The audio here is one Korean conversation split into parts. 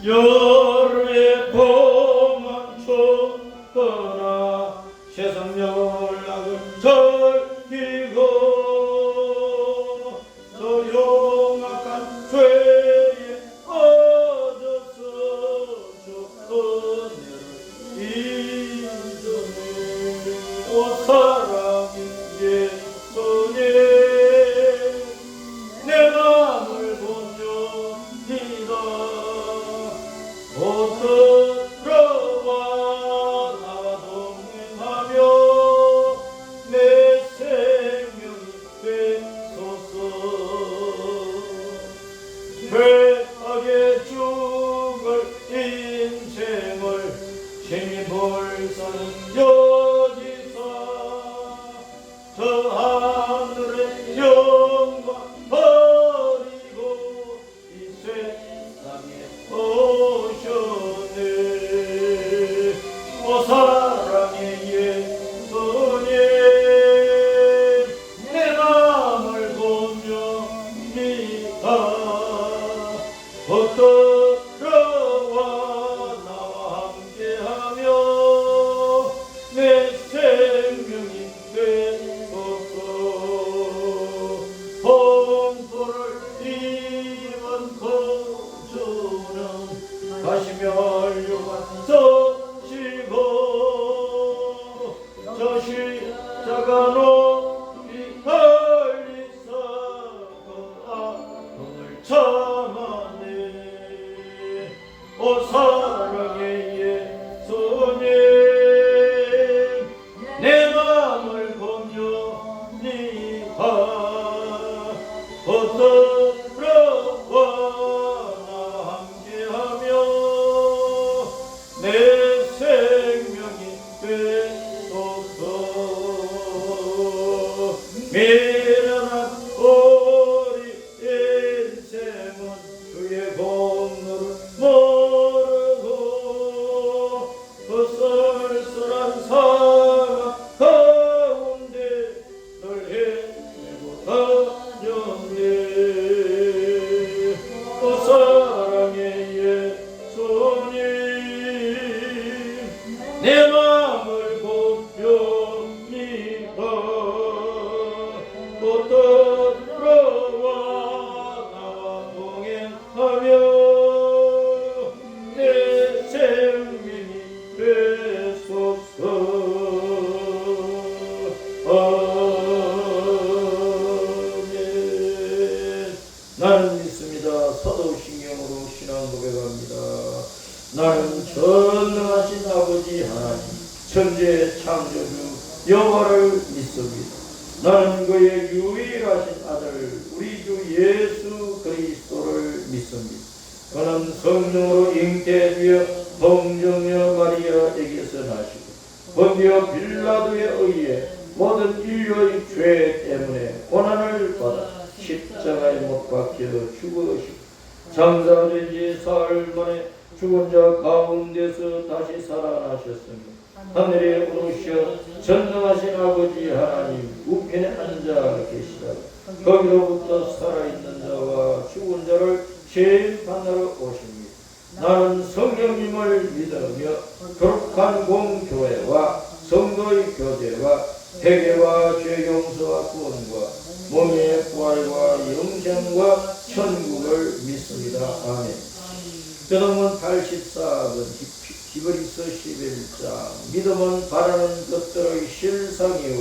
여름에 봄만 춥거나 세상 연락은 절기고 조용한 죄에 빠져서 좁은 일을 잊어내 오 사랑이 예수님 내 맘을 본전이다 들어와 나와 동행하며 내 생명이 되소서 죄악의 죽을 인생을 심히불사는 여지사 저 하늘의 영광 버리고 이 세상에 오셨네 오 사랑의 예수님 내 맘을 보며 믿어 붙들어와 나와 함께하며 내 생명이 되소서 홍보를 입은 거주는 다시 멸류관 서시고 저 십자가 높이 흘리사 그 아픔을 참아내 오 사랑의 예수님 내 맘을 보며 네가 붙들어와 나와 함께하며 내 생명이 되소서 미련한 우리 인생은 주의 공로를 모르고 그 쓸쓸한 삶 가운데 늘 헤매고 다녔네 오 사랑의 예수님 내 맘을 보며 믿어 붙들어와 나와 동행하며 내 생명이 되소서 아멘. 나는 믿습니다. 사도신경으로 신앙 고백합니다. 나는 전능하신 아버지 하나님 천재 창조주 여호와를 믿습니다. 나는 그의 유일하신 아들 우리 주 예수 그리스도를 믿습니다. 그는 성령으로 잉태되어 동정녀 마리아에게서 나시고 본디오 빌라도에 의해 모든 인류의 죄 때문에 고난을 받아 십자가에 못 박혀 죽으시고 장사된 지 사흘 만에 죽은 자 가운데서 다시 살아나셨습니다. 하늘에 오르셔 전능하신 아버지 하나님 우편에 앉아 계시다. 거기로부터 살아있는 자와 죽은 자를 심판하러 오십니다. 나는 성령님을 믿으며 거룩한 공교회와 성도의 교제와 회개와 죄 용서와 구원과 몸의 부활과 영생과 천국을 믿습니다. 아멘. 교동은 84번 히브리서 11장 믿음은 바라는 것들의 실상이요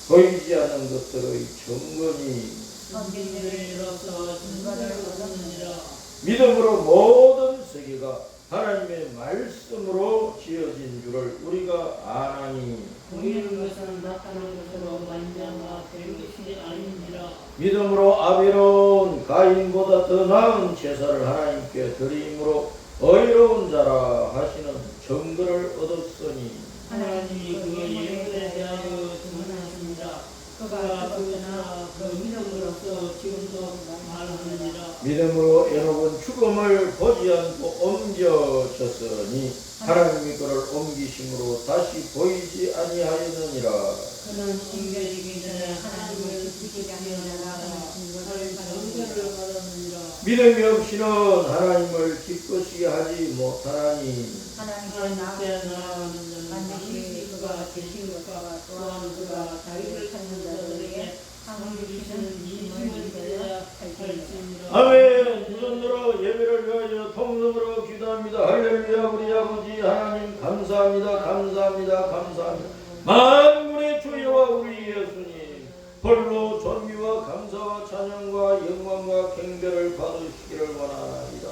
보이지 않는 것들의 증거니 믿음으로 모든 세계가 하나님의 말씀으로 지어진 줄을 우리가 아나니 보이는 것은 나타난 것으로 말미암아 되는 것이 아닌지라 믿음으로 아벨은 가인보다 더 나은 제사를 하나님께 드림으로 의로운 자라 하시는 증거를 얻었으니 하나님이 그의 예물에 대하여 증언하십니다. 그가 그나 그 믿음으로써 지금도 말하느니라. 믿음으로 에녹은 죽음을 보지 않고 옮겨졌으니 하나님이 그를 옮기심으로 다시 보이지 아니하였느니라. 그는 옮겨지기 전에 하나님을 지키게 하여 나가는 증거를 받았느니라. 믿음이 없이는 하나님을 기쁘시게 하지 못하나니 하나님께 나아가는 반드시 그가 계신 것과 또한 그가 자기를 찾는 자들에게 상을 주시는 이 힘을 받아야 할지니라. 아멘. 두 손으로 예배를 위하여 통성으로 기도합니다. 할렐루야. 우리 아버지 하나님 감사합니다. 감사합니다. 감사합니다. 만군의 주여와 우리 예수님 홀로 존귀와 감사와 찬양과 영광과 경배를 받으시기를 원하나이다.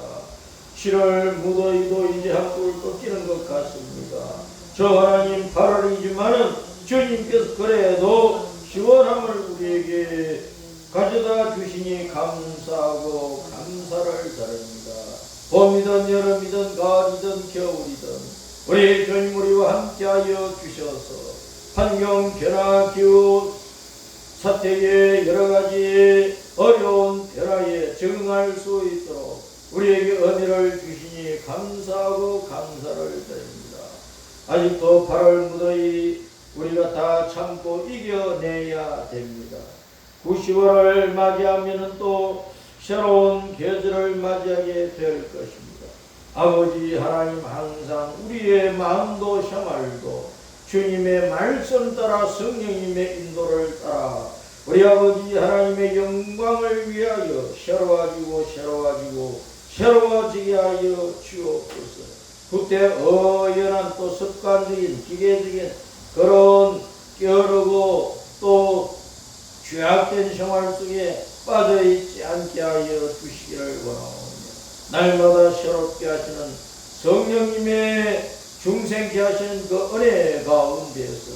7월 무더위도 이제 한풀 꺾이는 것 같습니다. 저 하나님 8월이지만은 주님께서 그래도 시원함을 우리에게 가져다 주시니 감사하고 감사를 드립니다. 봄이든 여름이든 가을이든 겨울이든 우리 주님 우리와 함께하여 주셔서 환경 변화 기후 사태의 여러가지 어려운 변화에 적응할 수 있도록 우리에게 은혜를 주시니 감사하고 감사를 드립니다. 아직도 8월 무더위 우리가 다 참고 이겨내야 됩니다. 9,10월을 맞이하면 또 새로운 계절을 맞이하게 될 것입니다. 아버지 하나님 항상 우리의 마음도 생활도 주님의 말씀 따라 성령님의 인도를 따라 우리 아버지 하나님의 영광을 위하여 새로워지게 하여 주옵소서. 그때 어연한 또 습관적인 기계적인 그런 게으르고 또 죄악된 생활 속에 빠져있지 않게 하여 주시기를 원하오며 날마다 새롭게 하시는 성령님의 중생케 하시는 그 은혜 가운데에서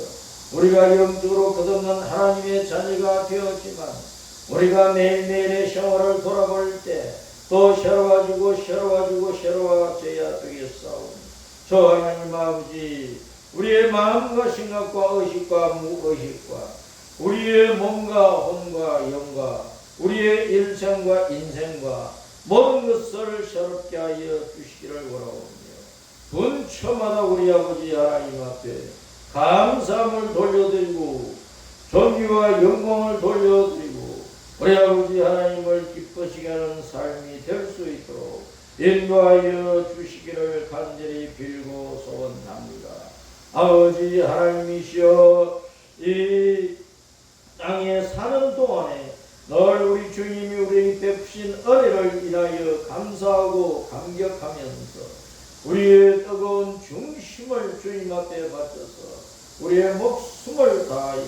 우리가 영적으로 거듭난 하나님의 자녀가 되었지만 우리가 매일매일의 생활을 돌아볼 때 또 새로워져야 되겠사오니 저 하나님 아버지 우리의 마음과 생각과 의식과 무의식과 우리의 몸과 혼과 영과 우리의 일생과 인생과 모든 것을 새롭게 하여 주시기를 원하오며 분초마다 우리 아버지 하나님 앞에 감사함을 돌려드리고 존귀와 영광을 돌려드리고 우리 아버지 하나님을 기쁘시게 하는 삶이 될 수 있도록 인도하여 주시기를 간절히 빌고 소원합니다. 아버지 하나님이시여 이 땅에 사는 동안에 늘 우리 주님이 우리에게 베푸신 은혜를 인하여 감사하고 감격하면서 우리의 뜨거운 중심을 주님 앞에 바쳐서 우리의 목숨을 다하여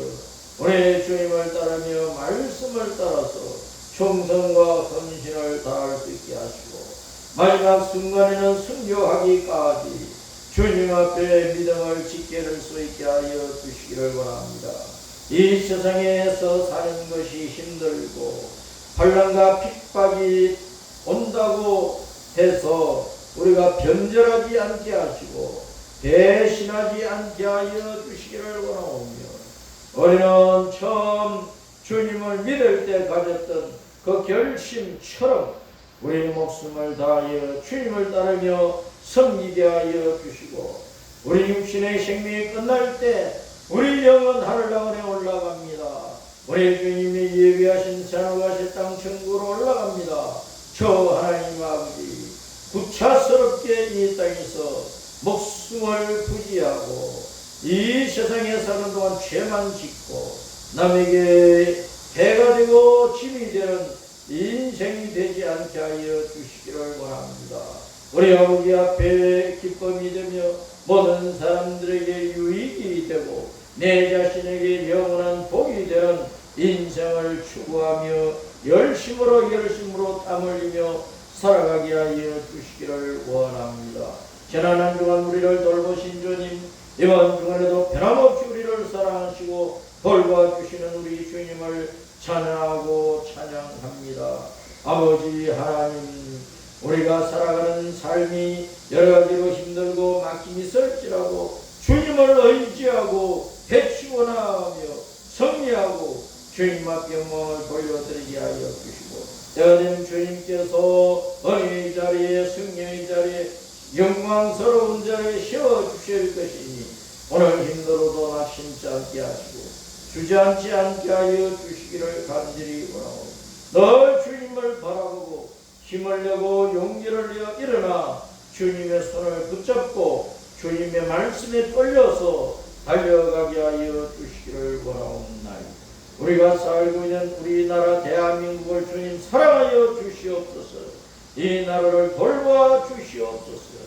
우리 주님을 따르며 말씀을 따라서 충성과 헌신을 다할 수 있게 하시고 마지막 순간에는 순교하기까지 주님 앞에 믿음을 지켜낼 수 있게 하여 주시기를 원합니다. 이 세상에서 사는 것이 힘들고 환난과 핍박이 온다고 해서 우리가 변절하지 않게 하시고 배신하지 않게 하여 주시기를 원하오며 우리는 처음 주님을 믿을 때 가졌던 그 결심처럼 우리의 목숨을 다하여 주님을 따르며 섬기게 하여 주시고 우리 육신의 생명이 끝날 때 우리 영은 하늘나라에 올라갑니다. 우리 주님이 예비하신 새하늘과 새 땅 천국으로 올라갑니다. 저 하나님 아버지 구차스럽게 이 땅에서 목숨을 부지하고 이 세상에 사는 동안 죄만 짓고 남에게 해가 되고 짐이 되는 인생이 되지 않게 하여 주시기를 원합니다. 우리 아버지 앞에 기쁨이 되며 모든 사람들에게 유익이 되고 내 자신에게 영원한 복이 되는 인생을 추구하며 열심으로 땀 흘리며 살아가게 하여 주시기를 원합니다. 지난 한 주간 우리를 돌보신 주님 이번 주간에도 변함없이 우리를 사랑하시고 돌봐주시는 우리 주님을 찬양하고 찬양합니다. 아버지 하나님 우리가 살아가는 삶이 여러가지로 힘들고 막힘이 있을지라도 주님을 의지하고 배치원하며 승리하고 주님 앞에 영광을 돌려드리게 하여 주시고 때가 되면 주님께서 은혜의 자리에 승리의 자리에 영광스러운 자리에 세워주실 것이니 오늘 힘들어도 낙심치 않게 하시고 주저앉지 않게 하여 주시기를 간절히 원하오니 늘 주님을 바라보고 힘을 내고 용기를 내어 일어나 주님의 손을 붙잡고 주님의 말씀에 떨려서 달려가게 하여 주시기를 원하옵나이다. 우리가 살고 있는 우리나라 대한민국을 주님 사랑하여 주시옵소서. 이 나라를 돌봐 주시옵소서.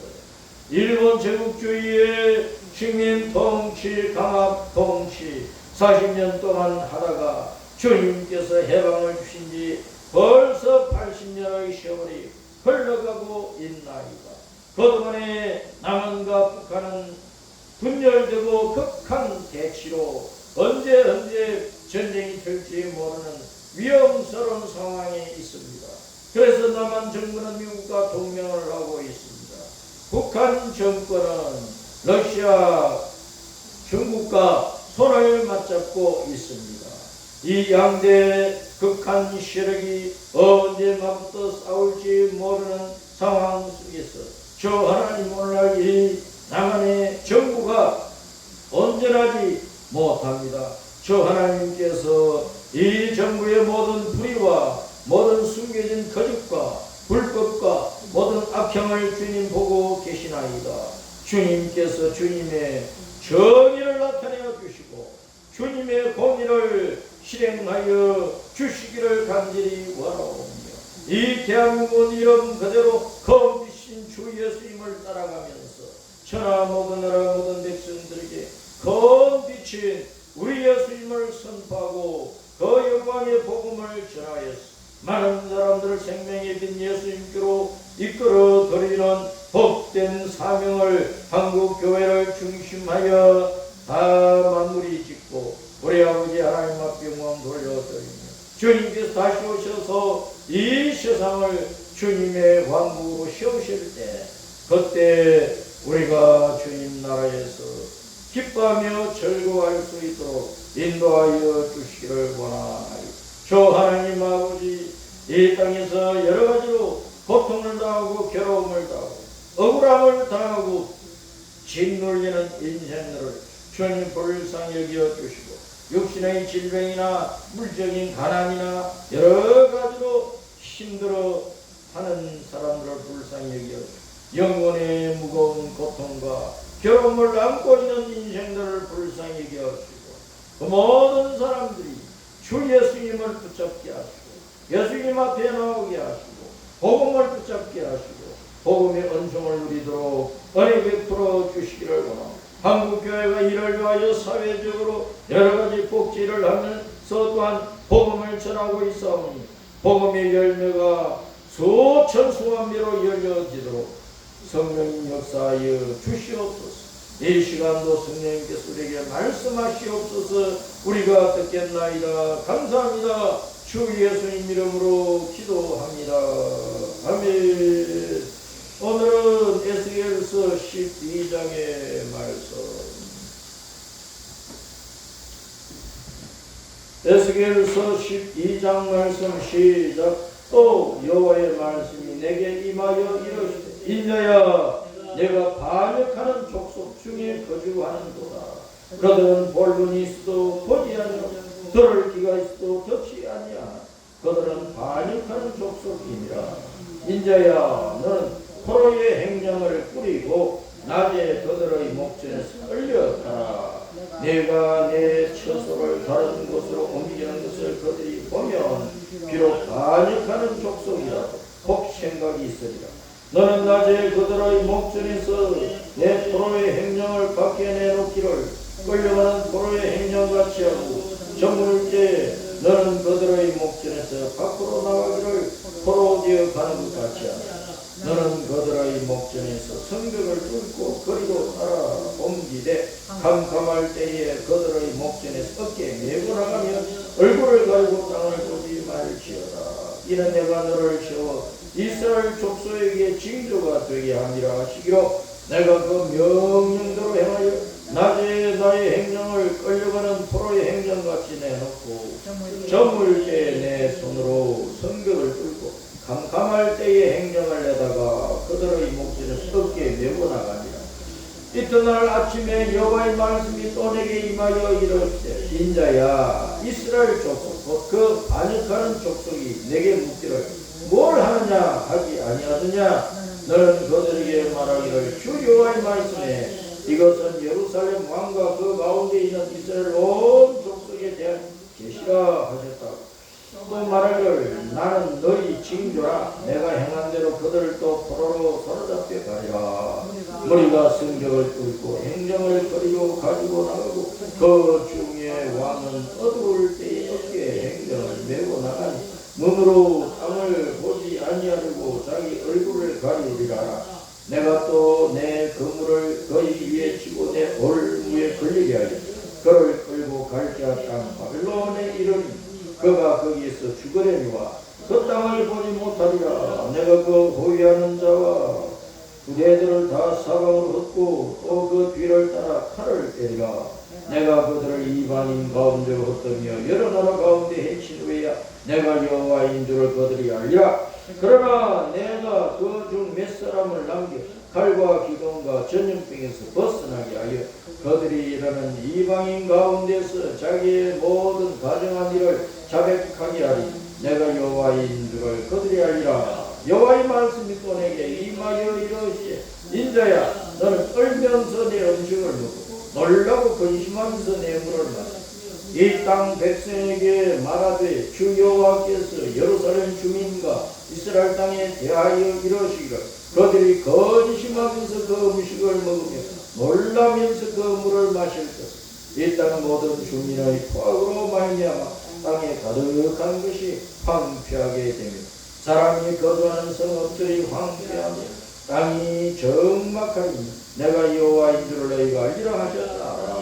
일본 제국주의의 식민 통치, 강압 통치 40년 동안 하다가 주님께서 해방을 주신 지 벌써 80년의 세월이 흘러가고 있나이다. 그동안에 남한과 북한은 분열되고 극한 대치로 언제 전쟁이 될지 모르는 위험스러운 상황에 있습니다. 그래서 남한 정부는 미국과 동맹을 하고 있습니다. 북한 정권은 러시아, 중국과 손을 맞잡고 있습니다. 이 양대 극한 세력이 언제 맞붙어 싸울지 모르는 상황 속에서 저 하나님 오늘날 이 남한의 정부가 온전하지 못합니다. 저 하나님께서 이 정부의 모든 불의와 모든 숨겨진 거짓과 불법과 모든 악행을 주님 보고 계시나이다. 주님께서 주님의 정의를 나타내어 주시고 주님의 공의를 실행하여 주시기를 간절히 원하오며 이 대한민국은 이름 그대로 거듭이신 주 예수님을 따라가면서 천하 모든 나라 모든 백성들에게 거듭이신 우리 예수님을 선포하고 그 영광의 복음을 전하였습니다. 많은 사람들을 생명의 빛 예수님께로 이끌어 드리는 복된 사명을 한국교회를 중심하여 다 마무리 짓고 우리 아버지 하나님 앞에 영광 돌려드리며 주님께서 다시 오셔서 이 세상을 주님의 왕국으로 세우실 때 그때 우리가 주님 나라에서 기뻐하며 즐거워할 수 있도록 인도하여 주시기를 원하나이다. 저 하나님 아버지 이 땅에서 여러 가지로 고통을 당하고 괴로움을 당하고 억울함을 당하고 짓눌리는 인생들을 주님 불쌍히 여겨 주시고 육신의 질병이나 물적인 가난이나 여러 가지로 힘들어 하는 사람들을 불쌍히 여겨 주시고 영혼의 무거운 고통과 괴로움을 안고 있는 인생들을 불쌍히 여겨 주시고 그 모든 사람들이 주 예수님을 붙잡게 하시고 예수님 앞에 나오게 하시고 복음을 붙잡게 하시고 복음의 은총을 누리도록 은혜 베풀어 주시기를 원합니다. 한국교회가 이를 위하여 사회적으로 여러가지 복지를 하면서 또한 복음을 전하고 있사오니 복음의 열매가 수천 수만 미로 열려지도록 성령님 역사하여 주시옵소서. 이 시간도 성령님께서 우리에게 말씀하시옵소서. 우리가 듣겠나이다. 감사합니다. 주 예수님 이름으로 기도합니다. 아멘. 오늘은 에스겔서 12장의 말씀. 에스겔서 12장 말씀 시작. 또 여호와의 말씀이 내게 임하여 이르시되 인자야 내가 반역하는 족속 중에 거주하는도다. 그들은 볼 눈이 있어도 보지 아니하고 들을 귀가 있어도 듣지 아니하나 그들은 반역하는 족속이니라. 인자야 너는 포로의 행정을 꾸리고 낮에 그들의 목전에서 끌려가라. 내가 내 처소를 다른 곳으로 옮기는 것을 그들이 보면 비록 반역하는 족속이라도 혹 생각이 있으리라. 너는 낮에 그들의 목전에서 내 포로의 행정을 밖에 내놓기를 끌려가는 포로의 행정같이 하고 저물 때 너는 그들의 목전에서 밖으로 나가기를 포로 되어 가는 것 같이 하라. 너는 그들의 목전에서 성벽을 뚫고 거리로 따라 옮기되 캄캄할 때에 그들의 목전에서 어깨에 메고 나가며 얼굴을 가리고 땅을 보지 말지어다. 이는 내가 너를 세워 이스라엘 족속에게 징조가 되게 함이라 하시기로 내가 그 명령대로 행하여 낮에 나의 행령을 끌려가는 포로의 행정같이 내놓고 저물 때에 내 손으로 성벽을 뚫고 캄캄할 때에 행령을 내다가 그들의 목전에서 어깨에 메고 나가니라. 이튿날 아침에 여호와의 말씀이 또 내게 임하여 이르시되 인자야 이스라엘 족속 곧 그 반역하는 족속이 내게 묻기를 뭘 하느냐 하지 아니하느냐. 너는 그들에게 말하기를 주 여호와의 말씀에 이것은 예루살렘 왕과 그 가운데 있는 이스라엘 온 족속에 대한 계시라 하셨다. 또 말하기를 나는 너희 징조라. 내가 행한 대로 그들을 또 포로로 사로잡게 가리라. 무리가 성벽을 뚫고 행정을 거리고 가지고 나가고 그 중에 왕은 어두울 때에 어깨에 행정을 메고 나가니 눈으로 땅을 보지 아니하려고 자기 얼굴을 가리리라. 내가 또 내 그물을 그의 위에 치고 내 올무에 걸리게 하여 그를 끌고 갈자 땅 바빌론에 이르니 그가 거기에서 죽으려니와 그 땅을 보지 못하리라. 내가 그 호위하는 자와 부대들을 다 사방으로 흩고 또 그 뒤를 따라 칼을 때리라. 내가 그들을 이방인 가운데로 흩으며 여러 나라 가운데 해친 후에야 내가 여호와인 줄을 그들이 알리라. 그러나 내가 그 중 몇 사람을 남겨 칼과 기근과 전염병에서 벗어나게 하여 그들이 일하는 이방인 가운데서 자기의 모든 가정한 일을 자백하게 하리. 내가 여호와인 줄을 그들이 알리라. 여호와의 말씀이 또 내게 임하여 이르시되 인자야 너는 떨면서 내 음식을 먹고 놀라고 근심하면서 내 물을 마시라. 이 땅 백성에게 말하되 주 여호와께서 예루살렘 주민과 이스라엘 땅에 대하여 이러시기를 그들이 거짓임하면서 그 음식을 먹으며 놀라면서 그 물을 마실 것 이 땅 모든 주민의 포악으로 말미암아 땅에 가득한 것이 황폐하게 되며 사람이 거주하는 성읍들이 황폐하며 땅이 적막하니 내가 여호와인 줄을 너희가 알리라 하셨다.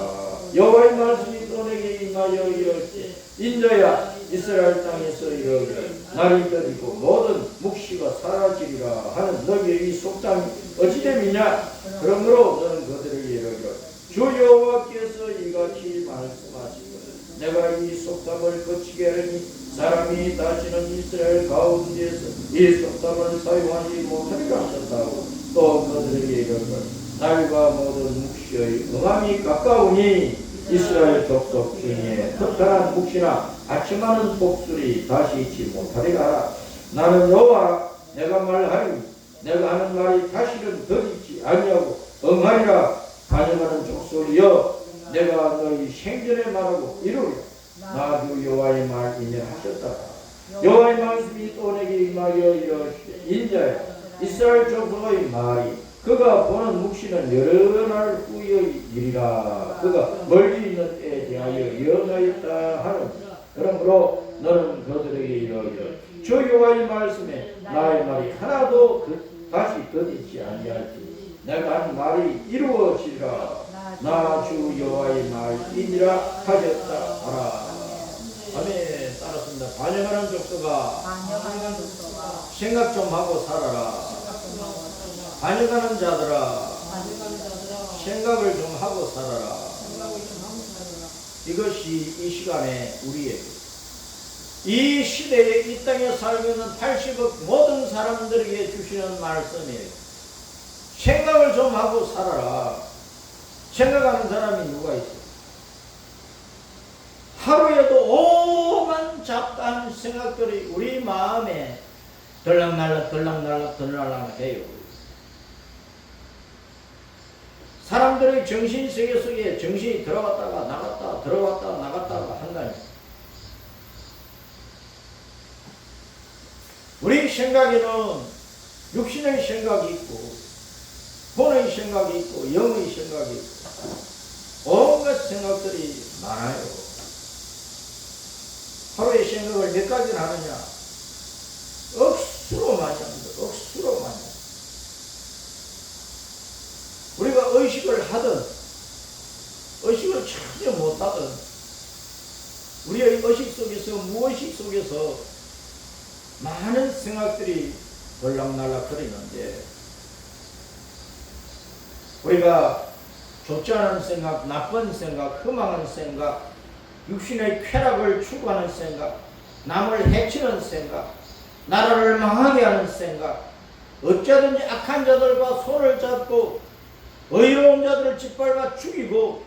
여호와의 말씀이 또 내게 임하여 이르시되 인자야 이스라엘 땅에서 이르기를 날이 더디고 모든 묵시가 사라지리라 하는 너희의 이 속담이 어찌됨이냐. 그러므로 너는 그들에게 이르기를 주 여호와께서 이같이 말씀하시거든 내가 이 속담을 거치게 하려니 사람이 다시는 이스라엘 가운데에서 이 속담을 사용하지 못하리라 하셨다고. 또 그들에게 이르기를 날과 모든 묵시의 응함이 가까우니 이스라엘 족속 중에 특별한 묵시나 아침하는 복술이 다시 있지 못하리라. 나는 여호와 내가 말하니 내가 하는 말이 다시는 더디지 아니하고 응하리라. 반역하는 족속이여 내가 너희 생전에 말하고 이루리라. 나 주 여호와의 말이며 하셨다. 여호와의 말씀이 또 내게 임하여 이르시되 인자야 이스라엘 족속의 말이 그가 보는 묵시는 여러 날 후의 일이라. 그가 멀리 있는 때에 대하여 예언하였다 하는. 그러므로 너는 그들에게 이르기를 주 여호와의 말씀에 나의 말이 하나도 다시 더디지 아니할지 내가 한 말이 이루어지리라. 나 주 여호와의 말이니라 하셨다 하라. 아멘. 따랐습니다. 반역하는 족속아 생각 좀 하고 살아라. 반역하는 자들아 생각을 좀 하고 살아라. 이것이 이 시간에 우리에게 이 시대에 이 땅에 살고 있는 80억 모든 사람들에게 주시는 말씀이에요. 생각을 좀 하고 살아라. 생각하는 사람이 누가 있어요? 하루에도 오만 잡다한 생각들이 우리 마음에 들락날락 해요. 사람들의 정신세계 속에 정신이 들어갔다가 나갔다가 한다니. 우리 생각에는 육신의 생각이 있고 혼의 생각이 있고 영의 생각이 있고 온갖 생각들이 많아요. 하루의 생각을 몇 가지나 하느냐? 억수로 많이 합니다. 억수로 많이 합니다. 우리가 의식을 하든 의식을 전혀 못하든 우리의 의식 속에서 무의식 속에서 많은 생각들이 들락날락 거리는데 우리가 좋지 않은 생각, 나쁜 생각, 흠망한 생각, 육신의 쾌락을 추구하는 생각, 남을 해치는 생각, 나라를 망하게 하는 생각, 어쩌든지 악한 자들과 손을 잡고 의로운 자들을 짓밟아 죽이고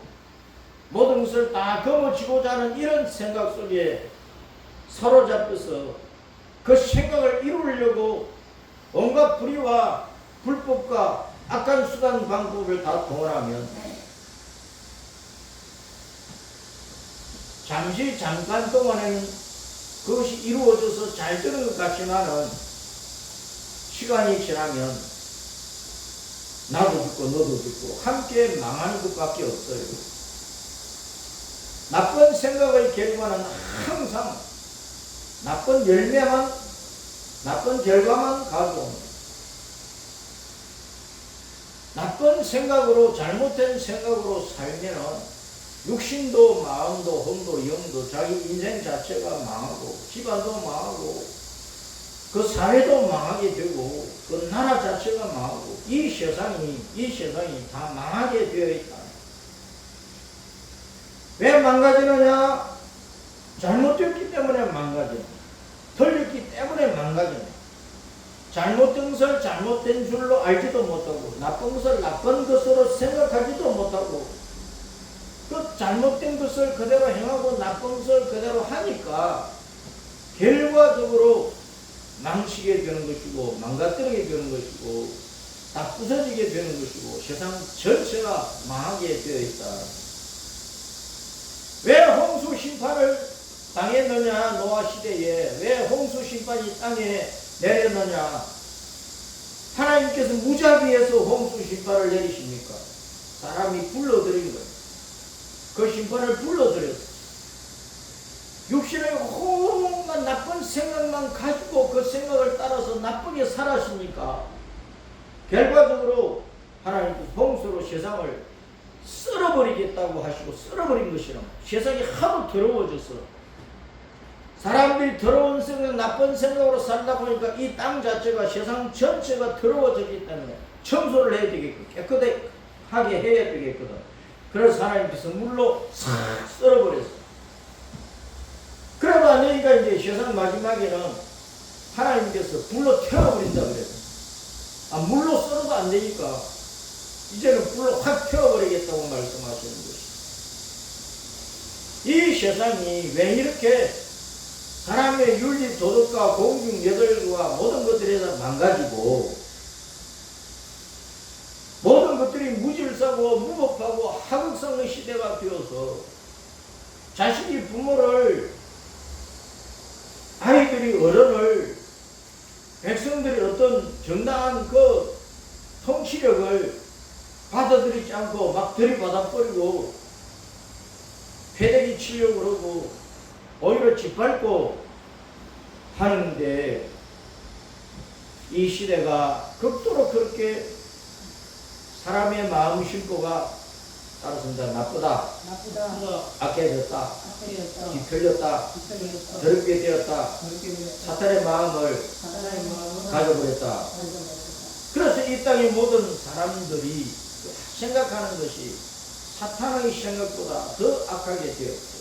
모든 것을 다 거머쥐고자 하는 이런 생각 속에 사로잡혀서 그 생각을 이루려고 온갖 불의와 불법과 악한 수단 방법을 다 동원하면 잠깐 동안에는 그것이 이루어져서 잘 되는 것 같지만은 시간이 지나면 나도 죽고 너도 죽고 함께 망하는 것밖에 없어요. 나쁜 생각의 결과는 항상 나쁜 열매만, 나쁜 결과만 가져옵니다. 나쁜 생각으로, 잘못된 생각으로 살면은 육신도 마음도 혼도 영도 자기 인생 자체가 망하고 집안도 망하고 그 사회도 망하게 되고 그 나라 자체가 망하고 이 세상이 다 망하게 되어 있다. 왜 망가지느냐? 잘못됐기 때문에 망가져. 틀렸기 때문에 망가져. 잘못된 것을 잘못된 줄로 알지도 못하고 나쁜 것을 나쁜 것으로 생각하지도 못하고 그 잘못된 것을 그대로 행하고 나쁜 것을 그대로 하니까 결과적으로 망치게 되는 것이고 망가뜨리게 되는 것이고 다 부서지게 되는 것이고 세상 전체가 망하게 되어 있다. 왜 홍수 심판을 당했느냐? 노아 시대에 왜 홍수 심판이 땅에 내렸느냐? 하나님께서 무자비해서 홍수 심판을 내리십니까? 사람이 불러들인 거예요. 그 심판을 불러들였어. 육신의 온갖 나쁜 생각만 가지고 그 생각을 따라서 나쁘게 살았으니까 결과적으로 하나님께서 홍수로 세상을 썰어버리겠다고 하시고 썰어버린 것이라. 세상이 하도 더러워졌어. 사람들이 더러운 생각, 나쁜 생각으로 살다 보니까 이 땅 자체가 세상 전체가 더러워졌기 때문에 청소를 해야 되겠고 깨끗하게 해야 되겠거든. 그래서 하나님께서 물로 싹 썰어버렸어. 그래도 안 되니까 이제 세상 마지막에는 하나님께서 불로 태워버린다 그랬어. 물로 썰어도 안 되니까 이제는 불로 확 태워버리겠다고 말씀하시는 것이죠. 이 세상이 왜 이렇게 사람의 윤리, 도덕과 공중, 여덟과 모든 것들이 다 망가지고 모든 것들이 무질서고 무법하고 하극성의 시대가 되어서 자식이 부모를, 아이들이 어른을, 백성들이 어떤 정당한 그 통치력을 받아들이지 않고 막 들이받아버리고 패대기 치려고 그러고 오히려 짓밟고 하는데 이 시대가 극도로 그렇게 사람의 마음 심보가 따라서는 나쁘다, 악해졌다, 뒤틀렸다, 더럽게 되었다, 사탄의 마음을 가져버렸다. 그래서 이 땅의 모든 사람들이 생각하는 것이 사탄의 생각보다 더 악하게 되었고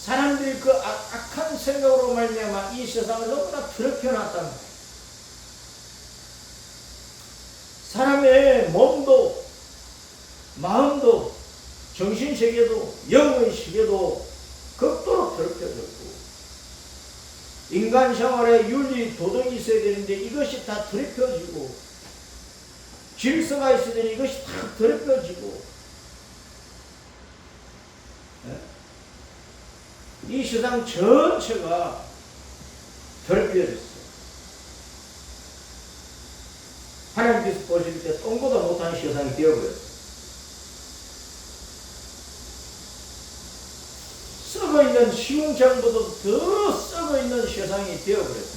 사람들이 그 악한 생각으로 말미암아 이 세상을 너무나 더럽혀 놨단 말이에요. 사람의 몸도 마음도 정신세계도 영의 세계도 극도로 더럽혀졌고 인간 생활에 윤리 도덕이 있어야 되는데 이것이 다 더럽혀지고 질서가 있어야 되는데 이것이 다 더럽혀지고 이 세상 전체가 더럽혀졌어. 하나님께서 보실 때 똥보다 못한 세상이 되어버렸어. 썩어있는 시궁창보다 더 썩어있는 세상이 되어버렸어.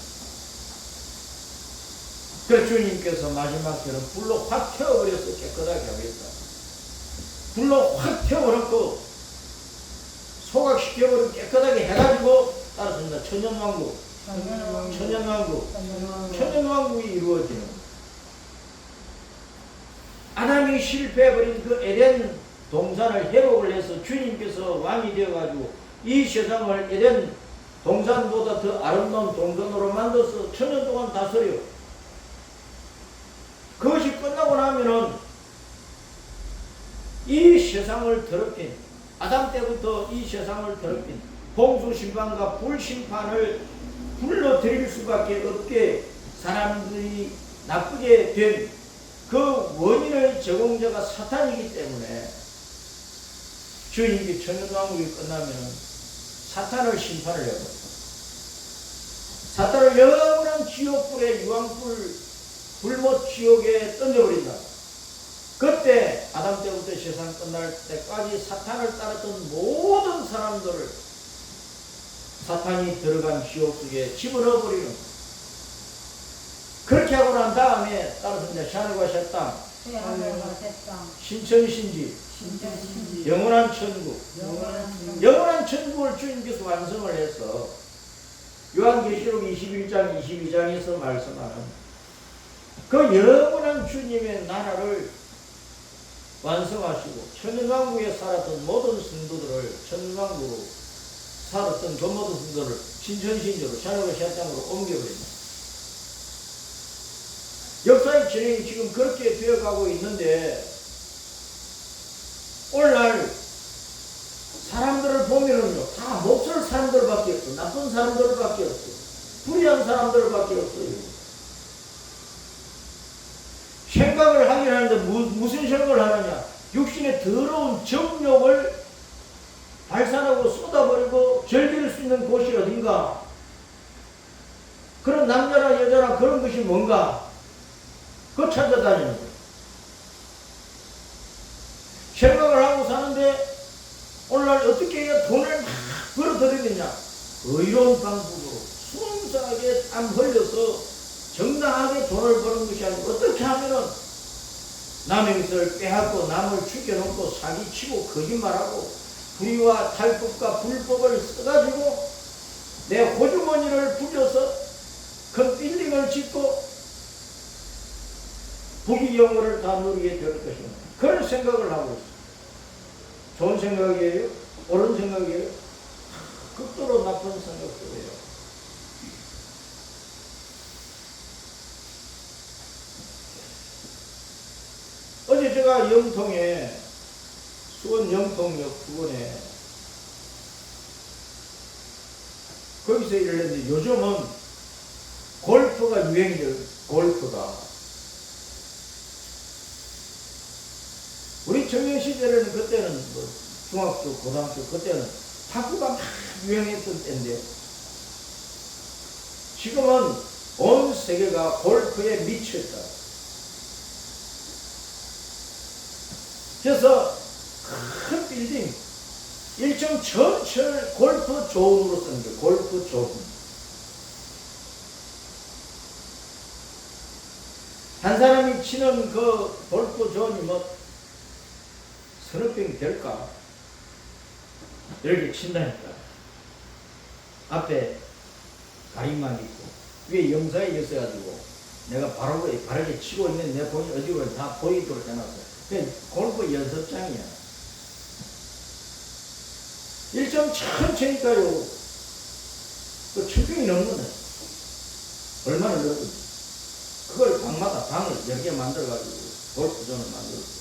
그래서 주님께서 마지막 때는 불로 확 태워버려서 깨끗하게 하겠다. 불로 확 태워버렸고 소각시켜버리고 깨끗하게 해가지고 따라서 천년왕국, 천년왕국이 이루어지는 거예요. 아담이 실패해버린 그 에덴 동산을 회복을 해서 주님께서 왕이 되어가지고 이 세상을 에덴 동산보다 더 아름다운 동산으로 만들어서 천년 동안 다스려. 그것이 끝나고 나면은 이 세상을 더럽힌, 아담 때부터 이 세상을 더럽힌 공수심판과 불심판을 불러들일 수밖에 없게 사람들이 나쁘게 된 그 원인의 제공자가 사탄이기 때문에 주님이 천연왕국이 끝나면 사탄을 심판을 해버려. 사탄을 영원한 지옥불에 유황불 불못 지옥에 던져버린다. 그때 아담 때부터 세상 끝날 때까지 사탄을 따랐던 모든 사람들을 사탄이 들어간 지옥 속에 집어넣어버리는. 그렇게 하고 난 다음에 따라서 이제 하늘과 새 땅, 신천신지, 영원한 천국, 영원한 천국을 주님께서 완성을 해서 요한계시록 21장 22장에서 말씀하는 그 영원한 주님의 나라를 완성하시고 천년왕국에 살았던 모든 성도들을 천년왕국으로 살았던 그 모든 성도를 신천신지로 하늘과 새 땅으로 옮겨버립니다. 역사의 진행이 지금 그렇게 되어가고 있는데 오늘날 사람들을 보면은요 다 몹쓸 사람들밖에 없어. 나쁜 사람들밖에 없어. 불의한 사람들밖에 없어요. 생각을 하긴 하는데 무슨 생각을 하느냐. 육신의 더러운 정욕을 발산하고 쏟아버리고 즐길 수 있는 곳이 어딘가. 그런 남자나 여자나 그런 것이 뭔가. 그거 찾아다니는 거예요. 생각을 하고 사는데 오늘날 어떻게 해야 돈을 막 벌어들이느냐. 의로운 방법으로 순수하게 땀 흘려서 정당하게 돈을 버는 것이 아니고 어떻게 하면은 남의 것을 빼앗고 남을 죽여놓고 사기치고 거짓말하고 불의와 탈법과 불법을 써가지고 내 호주머니를 부려서 큰 빌딩을 짓고 부귀영화를 다 누리게 될 것입니다. 그런 생각을 하고 있어요. 좋은 생각이에요? 옳은 생각이에요? 극도로 나쁜 생각들이에요. 어제 제가 영통에 수원 영통역 부근에 거기서 일을 했는데 요즘은 골프가 유행이에요. 골프가. 우리 청년 시절에는 그때는 뭐 중학교, 고등학교 그때는 탁구가 막 유행했던 때인데 지금은 온 세계가 골프에 미쳤다. 그래서 큰 빌딩 1층 전체를 골프 존으로 쓰는 거예요. 골프 존. 한 사람이 치는 그 골프 존이 뭐 서너 병이 될까? 이렇게 친다니까. 앞에 가림막 있고 위에 영상이 있어가지고 내가 바르게 치고 있는 내 본인 어디로 다 보이도록 해놨어. 그냥 골프 연습장이야. 1점 천천히가요. 그 1000평이 넘는 얼마나 넓은지. 그걸 방마다 방을 여러 개 만들어가지고 골프존을 만들었어.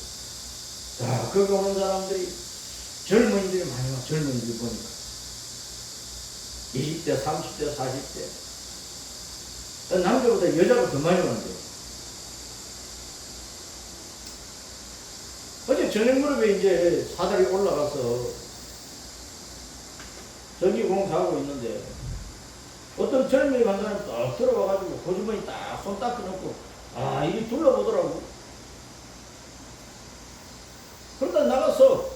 자, 거기 오는 사람들이 젊은이들이 많이 와. 젊은이들이 보니까 20대, 30대, 40대 남자보다 여자가 더 많이 오는데 어제 저녁 무렵에 이제 사다리 올라가서 전기공사하고 있는데 어떤 젊은이가 한 사람이 딱 들어와가지고 고주머니 딱 손 닦아놓고 이리 둘러보더라고. 그러다 나가서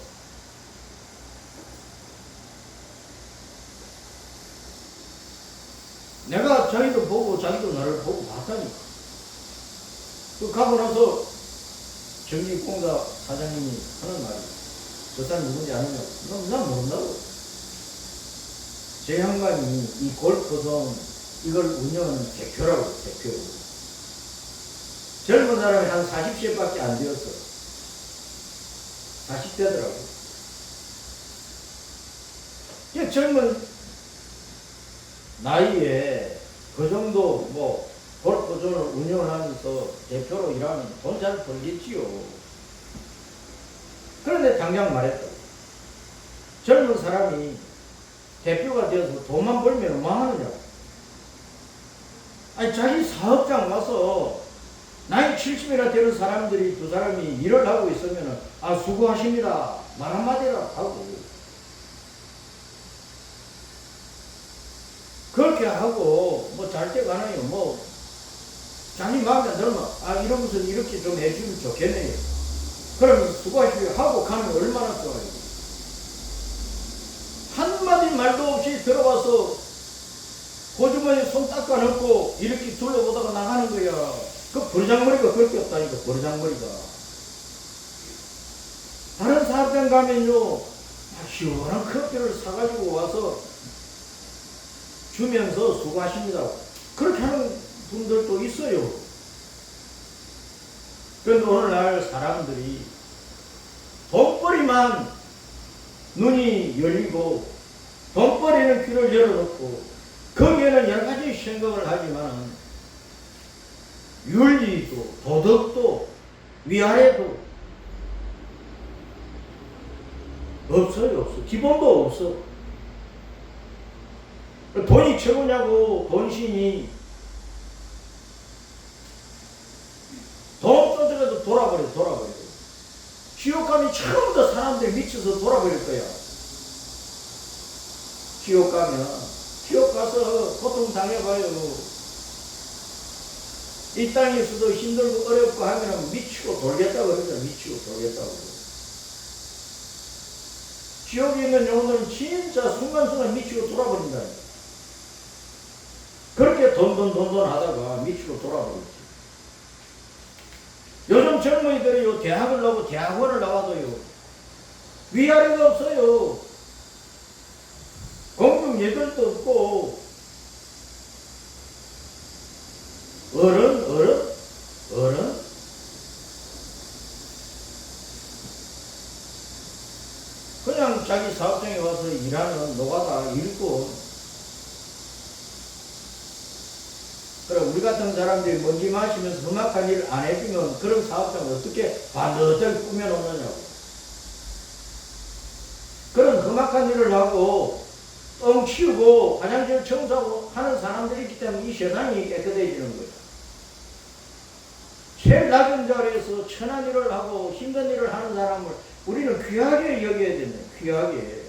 내가 자기도 보고 자기도 나를 보고 봤다니까. 그 가고 나서 전기공사 사장님이 하는 말이 저 사람 누군지 아느냐고. 난 모른다고. 제 양반이 이 골프존 이걸 운영하는 대표라고. 대표. 젊은 사람이 한 40세밖에 안 되었어. 40대더라고. 이 젊은 나이에 그 정도 뭐 골프존을 운영을 하면서 대표로 일하면 돈 잘 벌겠지요. 그런데 당장 말했다. 젊은 사람이 대표가 되어서 돈만 벌면 뭐 하느냐고. 아니, 자기 사업장 와서 나이 70이나 되는 사람들이 두 사람이 일을 하고 있으면 아, 수고하십니다. 말 한마디라도 하고. 그렇게 하고, 뭐 잘 때 가나요? 뭐, 자기 마음에 들면, 아, 이런 것은 이렇게 좀 해주면 좋겠네요. 그러면 수고하십시오 하고 가면 얼마나 좋아요. 한마디 말도 없이 들어와서 고주머니에 손 닦아 넣고 이렇게 둘러보다가 나가는 거야. 그 버르장머리가 그렇게 없다니까, 버르장머리가. 다른 사업장 가면요, 시원한 커피를 사가지고 와서 주면서 수고하십니다. 그렇게 하는 분들도 있어요. 그런데 오늘날 사람들이 돈벌이만 눈이 열리고 돈벌이는 귀를 열어놓고 거기에는 여러 가지 생각을 하지만 윤리도 도덕도 위아래도 없어요. 없어. 기본도 없어. 돈이 최고냐고 돈신이 돈 쪼들어도 돌아버려. 지옥 가면 처음부터 사람들이 미쳐서 돌아버릴 거야. 지옥 가서 고통 당해봐요. 이 땅에서도 힘들고 어렵고 하면 미치고 돌겠다고 그러잖아. 미치고 돌겠다고. 지옥에 있는 영혼들은 진짜 순간순간 미치고 돌아버린다. 그렇게 돈 하다가 미치고 돌아버렸지. 요즘 젊은이들이요, 대학을 나오고 대학원을 나와도요, 위아래가 없어요. 공부 예절도 없고, 어른? 그냥 자기 사업장에 와서 일하는 노가다 일꾼. 그래, 우리 같은 사람들이 먼지 마시면서 험악한 일을 안 해주면 그런 사업장을 어떻게 반듯하게 꾸며놓느냐고. 그런 험악한 일을 하고 똥 치우고 화장실 청소하고 하는 사람들이 있기 때문에 이 세상이 깨끗해지는 거예요. 제일 낮은 자리에서 천한 일을 하고 힘든 일을 하는 사람을 우리는 귀하게 여겨야 된다. 귀하게.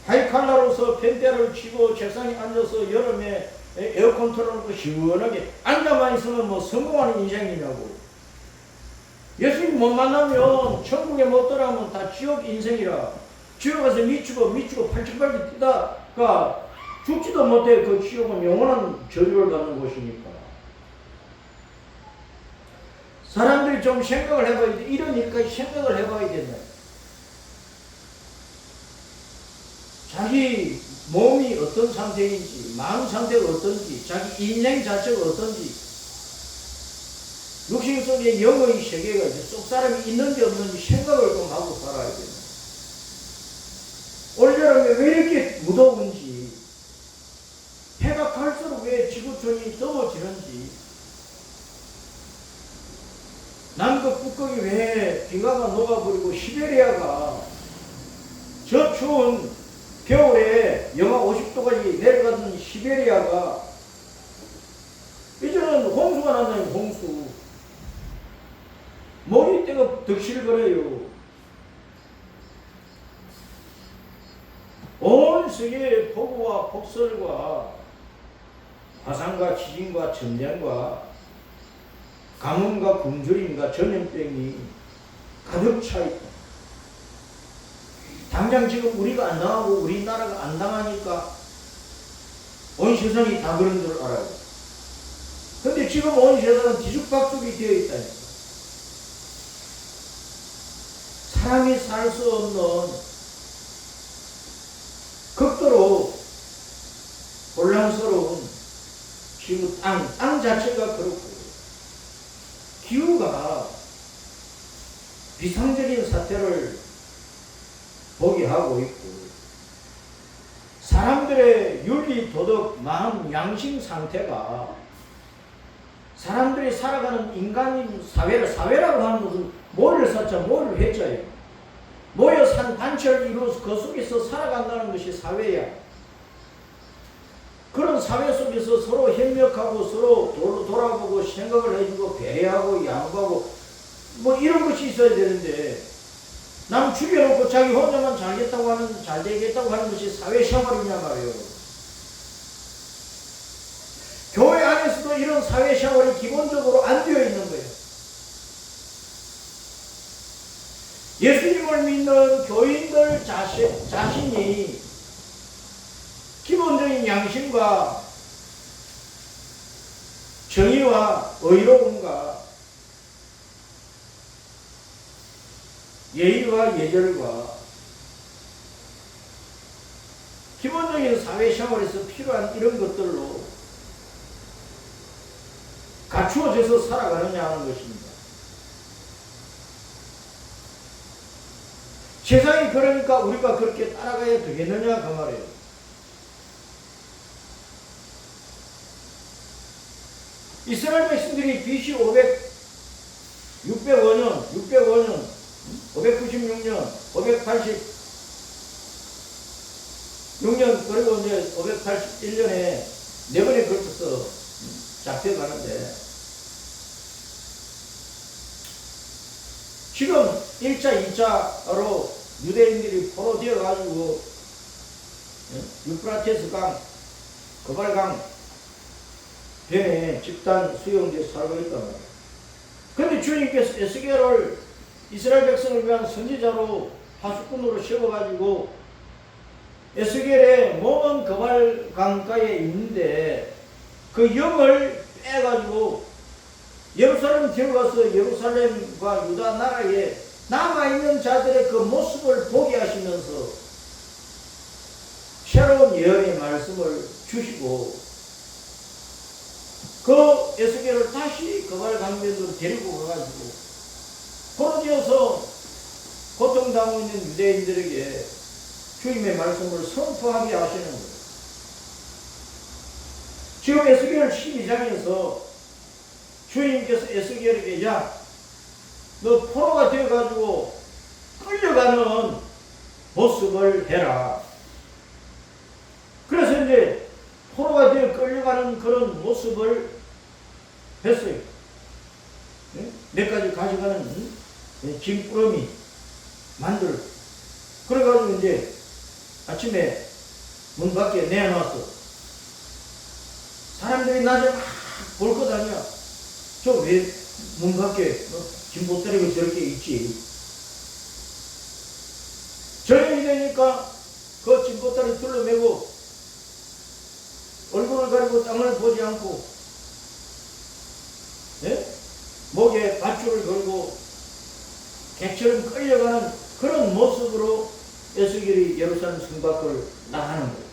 하이칼라로서 펜대를 치고 책상에 앉아서 여름에 에어컨 틀어놓고 시원하게 앉아만 있으면 뭐 성공하는 인생이냐고. 예수님 못 만나면 천국에 못 들어가면 다 지옥 인생이라. 지옥 가서 미치고 팔짝팔짝 뛰다가 죽지도 못해. 그 지옥은 영원한 저주를 받는 곳이니까. 사람들이 좀 생각을 해봐야 돼. 이런 일까지 생각을 해봐야 된다. 자기 몸이 어떤 상태인지, 마음 상태가 어떤지, 자기 인생 자체가 어떤지, 육신 속에 영의 세계가 이제 속 사람이 있는지 없는지 생각을 좀 하고 살아야 된다. 올여름에 왜 이렇게 무더운지, 해가 갈수록 왜 지구촌이 더워지는지, 남극 북극이 왜 빙하가 녹아버리고 시베리아가 저 추운 겨울에 영하 50도까지 내려가던 시베리아가 이제는 홍수가 났나요? 홍수. 머리때가 득실거려요. 온 세계의 폭우와 폭설과 화산과 지진과 전쟁과 가뭄과 굶주림과 전염병이 가득 차 있다. 당장 지금 우리가 안 당하고 우리나라가 안 당하니까 온 세상이 다 그런 줄 알아요. 근데 지금 온 세상은 뒤죽박죽이 되어 있다니까. 사람이 살 수 없는 극도로 혼란스러운 지금 땅 자체가 그렇고 기후가 비상적인 사태를 보게 하고 있고 사람들의 윤리, 도덕, 마음, 양심 상태가 사람들이 살아가는 인간인 사회라고 하는 것은 뭘 모를 사자, 모를 회자예요. 모여 산 단체를 이루어서 그 속에서 살아간다는 것이 사회야. 그런 사회 속에서 서로 협력하고 서로 돌아보고 생각을 해주고 배려하고 양보하고 뭐 이런 것이 있어야 되는데, 남 죽여놓고 자기 혼자만 잘겠다고 하는, 잘 되겠다고 하는 것이 사회생활이냐 말이에요. 교회 안에서도 이런 사회생활이 기본적으로 안 되어 있는 거예요. 예수님을 믿는 교인들 자신이 기본적인 양심과 정의와 의로움과 예의와 예절과 기본적인 사회생활에서 필요한 이런 것들로 갖추어져서 살아가느냐 하는 것입니다. 세상이 그러니까 우리가 그렇게 따라가야 되겠느냐 그 말이에요. 이스라엘 백성들이 BC 605년, 596년, 586년, 그리고 이제 581년에 네 번에 걸쳐서 잡혀가는데, 지금 1차, 2차로 유대인들이 포로되어 가지고 유프라테스 강, 거발강 변에 집단 수용돼 살고 있단 말이에요. 그런데 주님께서 에스겔을 이스라엘 백성을 위한 선지자로 파수꾼으로 세워가지고 에스겔의 몸은 거발 강가에 있는데 그 영을 빼가지고 예루살렘 들어가서 예루살렘과 유다 나라에 남아있는 자들의 그 모습을 보게 하시면서 새로운 예언의 말씀을 주시고, 그 에스겔을 다시 거발 강변으로 데리고 가가지고 포로되어서 고통당하고 있는 유대인들에게 주님의 말씀을 선포하게 하시는 거예요. 지금 에스겔 12장에서 주님께서 에스겔에게, 야, 너 포로가 되어가지고 끌려가는 모습을 해라. 그래서 이제 포로가 되어 끌려가는 그런 모습을 했어요. 몇 가지 가져가는 짐꾸러미 만들어. 그래가지고 이제 아침에 문 밖에 내놔서 사람들이 낮에 막 볼 것 아니야. 저 왜 문 밖에 짐 못 때리고 저렇게 있지? 저녁이 되니까 그 짐보따리 둘러매고 얼굴을 가리고 땅을 보지 않고, 목에 밧줄을 걸고 개처럼 끌려가는 그런 모습으로 에스겔이 예루살렘 성 밖을 나가는 거예요.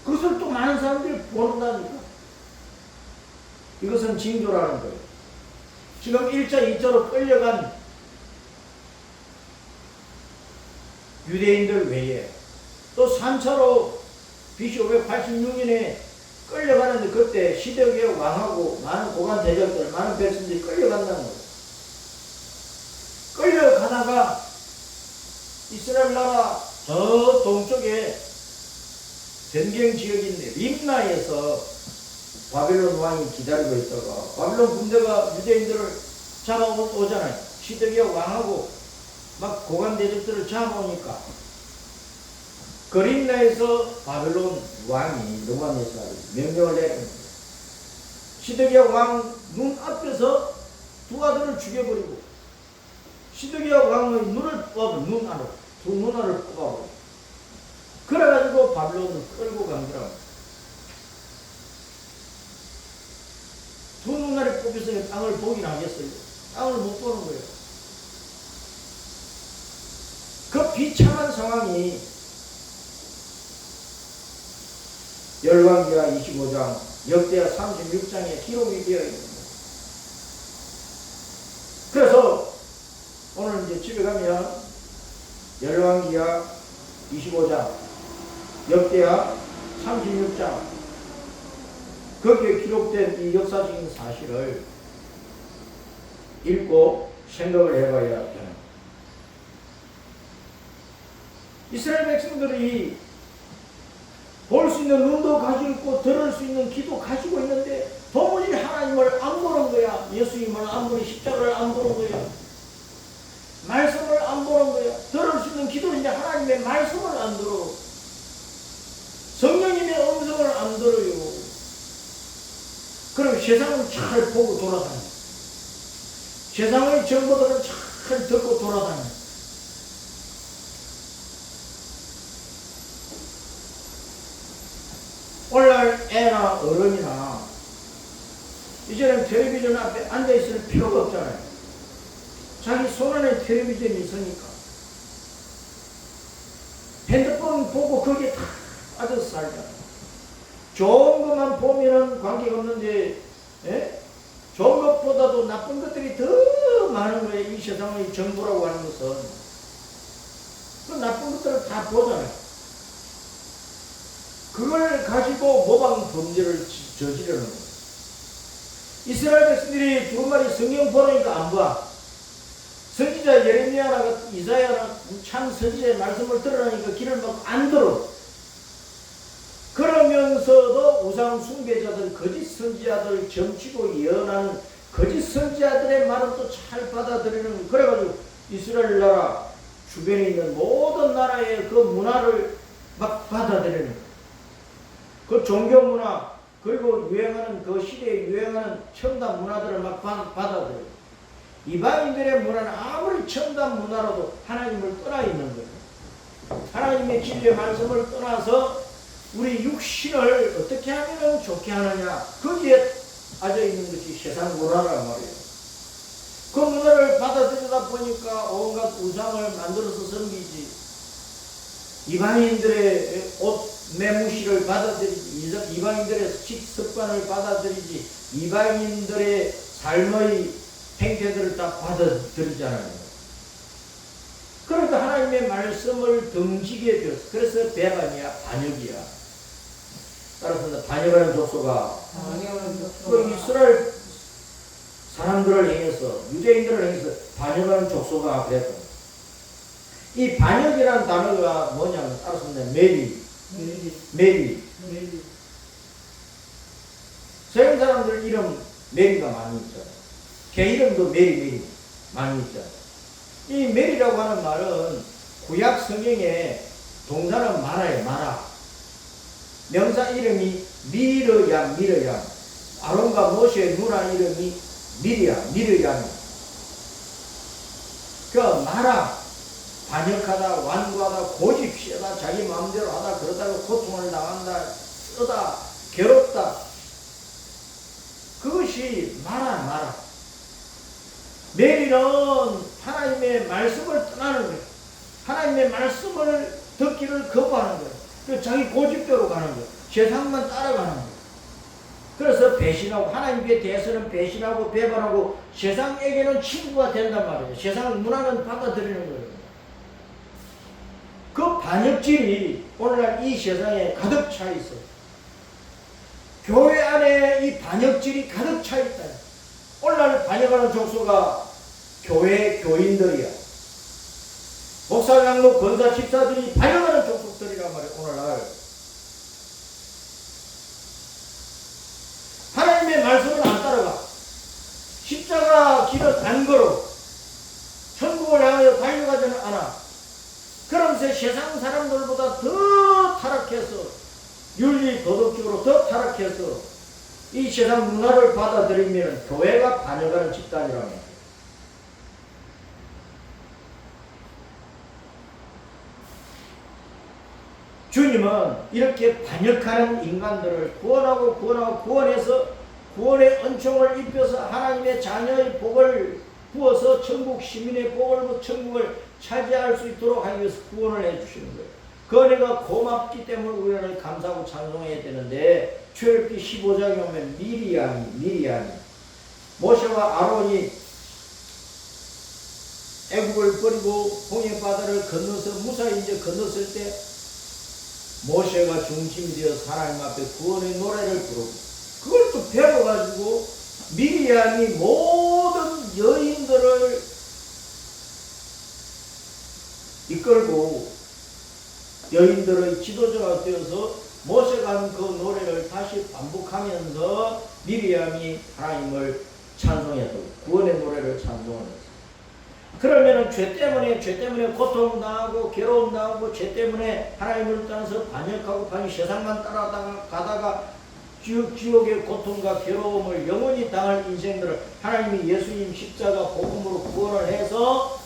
그것을 또 많은 사람들이 보는다니까. 이것은 징조라는 거예요. 지금 1차, 2차로 끌려간 유대인들 외에 또 3차로 BC 586년에 끌려가는데, 그때 시드기야 왕하고 많은 고관 대적들, 많은 백성들이 끌려간다는 거예요. 끌려가다가 이스라엘 나라 저 동쪽에 변경 지역인데 림나에서 바벨론 왕이 기다리고 있다가 바벨론 군대가 유대인들을 잡아오잖아요. 시드기야 왕하고 막 고관 대적들을 잡아오니까 그 림나에서 바벨론 왕이 느부갓네살이 명령을 내립니다. 시드기야 왕 눈앞에서 두 아들을 죽여버리고 시드기야 왕의 눈을 뽑아, 눈 안으로 두 눈알을 뽑아버리고, 그래가지고 바벨론을 끌고 간 거라고. 두 눈알이 뽑혀서 땅을 보긴 하겠어요? 땅을 못 보는 거예요. 그 비참한 상황이 열왕기하 25장, 역대하 36장에 기록이 되어 있습니다. 그래서 오늘 이제 집에 가면 열왕기하 25장, 역대하 36장, 거기에 기록된 이 역사적인 사실을 읽고 생각을 해봐야 되는 이스라엘 백성들이 볼 수 있는 눈도 가지고 있고 들을 수 있는 귀도 가지고 있는데 도무지 하나님을 안 보는 거야. 예수님을 안 보는, 십자가를 안 보는 거야. 말씀을 안 보는 거야. 들을 수 있는 귀도 이제 하나님의 말씀을 안 들어. 성령님의 음성을 안 들어요. 그럼 세상은 잘 보고 돌아다녀. 세상의 정보들은 잘 듣고 돌아다녀. 오늘날 애나 어른이나 이제는 텔레비전 앞에 앉아있을 필요가 없잖아요. 자기 손 안에 텔레비전이 있으니까 핸드폰 보고 거기에 다 빠져서 살잖아요. 좋은 것만 보면은 관계가 없는데, 예? 좋은 것보다도 나쁜 것들이 더 많은 거예요. 이 세상의 정보라고 하는 것은. 그 나쁜 것들을 다 보잖아요. 그걸 가지고 모방 범죄를 저지르는 거예요. 이스라엘 백성들이 두루마리 성경 보니까 안 봐. 선지자 예레미야나 이사야나 참 선지자의 말씀을 들으라니까 귀를 막 안 들어. 그러면서도 우상 숭배자들, 거짓 선지자들, 점치고 예언하는 거짓 선지자들의 말은 또 잘 받아들이는. 그래가지고 이스라엘 나라 주변에 있는 모든 나라의 그 문화를 막 받아들이는. 그 종교 문화, 그리고 유행하는 그 시대에 유행하는 첨단 문화들을 막 받아들여요. 이방인들의 문화는 아무리 첨단 문화라도 하나님을 떠나 있는 거예요. 하나님의 진리의 말씀을 떠나서 우리 육신을 어떻게 하면 좋게 하느냐, 거기에 빠져 있는 것이 세상 문화란 말이에요. 그 문화를 받아들이다 보니까 온갖 우상을 만들어서 섬기지. 이방인들의 옷 매무시를 받아들이지, 이방인들의 식습관을 받아들이지, 이방인들의 삶의 행태들을 다 받아들이잖아요. 그러니까 하나님의 말씀을 등지게 되었어. 그래서 배반이야, 반역이야. 따라서 반역하는 족소가 그 이스라엘 사람들을 향해서, 유대인들을 향해서 반역하는 족소가 그랬거든. 이 반역이라는 단어가 뭐냐면 따라서 메리. 서양 사람들 이름 메리가 많이 있잖아요. 개 이름도 메리 많이 있잖아요. 이 메리라고 하는 말은 구약 성경에 동사는 마라예요. 마라. 명사 이름이 미르얌. 아론과 모세의 누나 이름이 미르얌. 그 마라, 반역하다, 완고하다, 고집시하다, 자기 마음대로 하다, 그러다가 고통을 당한다, 쓰다, 괴롭다. 그것이 마라. 메리는 하나님의 말씀을 떠나는 거예요. 하나님의 말씀을 듣기를 거부하는 거예요. 그래서 자기 고집대로 가는 거예요. 세상만 따라가는 거예요. 그래서 배신하고, 하나님께 대해서는 배신하고 배반하고 세상에게는 친구가 된단 말이에요. 세상 문화는 받아들이는 거예요. 그 반역질이 오늘날 이 세상에 가득 차 있어요. 교회 안에 이 반역질이 가득 차 있다. 오늘날 반역하는 족소가 교회 교인들이야. 목사, 장로, 권사, 집사들이 반역하는 족속들이란 말이에요. 오늘날 하나님의 말씀을 안 따라가. 십자가 길을 안 걸어. 천국을 향하여 달려가지는 않아. 그러면서 세상 사람들보다 더 타락해서, 윤리 도덕적으로 더 타락해서 이 세상 문화를 받아들이면 교회가 반역하는 집단이라는 거예요. 주님은 이렇게 반역하는 인간들을 구원해서 구원의 은총을 입혀서 하나님의 자녀의 복을 부어서 천국 시민의 복을, 천국을 차지할 수 있도록 하기 위해서 구원을 해주시는 거예요. 그 은혜가 고맙기 때문에 우리를 감사하고 찬송해야 되는데, 출애굽기 15장에 오면 미리암이 모세와 아론이 애국을 버리고 홍해 바다를 건너서 무사히 이제 건넜을 때 모세가 중심이 되어서 하나님 앞에 구원의 노래를 부르고, 그걸 또 배워가지고 미리암이 모든 여인들을 이끌고 여인들의 지도자가 되어서 모세가 한 그 노래를 다시 반복하면서 미리암이 하나님을 찬송했고 구원의 노래를 찬송했어요. 그러면은 죄 때문에 고통 당하고 괴로움 당하고 죄 때문에 하나님을 떠나서 반역하고 세상만 따라가다가 지옥의 고통과 괴로움을 영원히 당할 인생들을 하나님이 예수님 십자가 복음으로 구원을 해서